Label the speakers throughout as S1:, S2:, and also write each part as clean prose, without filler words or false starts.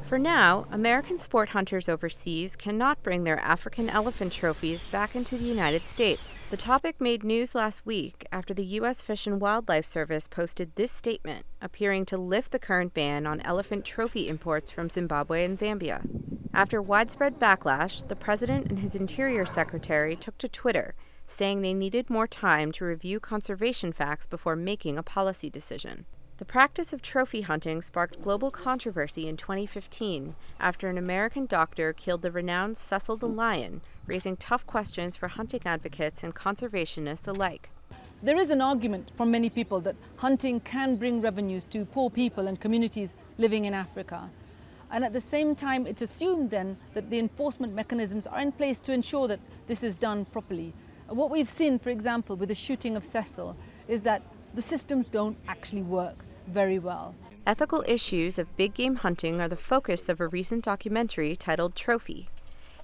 S1: For now, American sport hunters overseas cannot bring their African elephant trophies back into the United States. The topic made news last week after the U.S. Fish and Wildlife Service posted this statement, appearing to lift the current ban on elephant trophy imports from Zimbabwe and Zambia. After widespread backlash, the president and his Interior Secretary took to Twitter, saying they needed more time to review conservation facts before making a policy decision. The practice of trophy hunting sparked global controversy in 2015 after an American doctor killed the renowned Cecil the lion, raising tough questions for hunting advocates and conservationists alike.
S2: There is an argument from many people that hunting can bring revenues to poor people and communities living in Africa. And at the same time, it's assumed then that the enforcement mechanisms are in place to ensure that this is done properly. What we've seen, for example, with the shooting of Cecil, is that the systems don't actually work very well.
S1: Ethical issues of big game hunting are the focus of a recent documentary titled Trophy.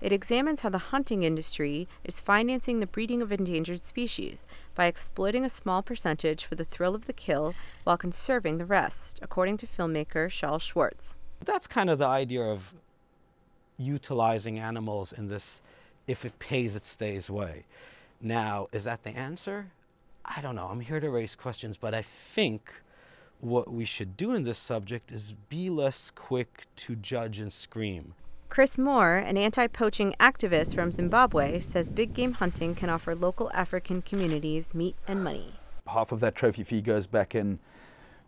S1: It examines how the hunting industry is financing the breeding of endangered species by exploiting a small percentage for the thrill of the kill while conserving the rest, according to filmmaker Shaul Schwarz.
S3: That's kind of the idea of utilizing animals in this if it pays, it stays way. Now, is that the answer? I don't know. I'm here to raise questions, but I think what we should do in this subject is be less quick to judge and scream.
S1: Chris Moore, an anti-poaching activist from Zimbabwe, says big game hunting can offer local African communities meat and money.
S4: Half of that trophy fee goes back in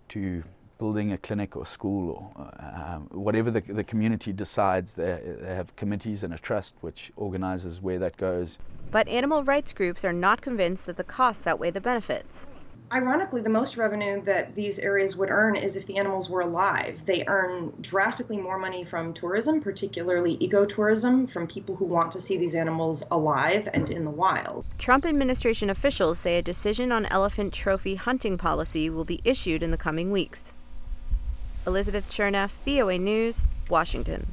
S4: to building a clinic or school or whatever the community decides. They have committees and a trust which organizes where that goes.
S1: But animal rights groups are not convinced that the costs outweigh the benefits.
S5: Ironically, the most revenue that these areas would earn is if the animals were alive. They earn drastically more money from tourism, particularly ecotourism, from people who want to see these animals alive and in the wild.
S1: Trump administration officials say a decision on elephant trophy hunting policy will be issued in the coming weeks. Elizabeth Cherneff, VOA News, Washington.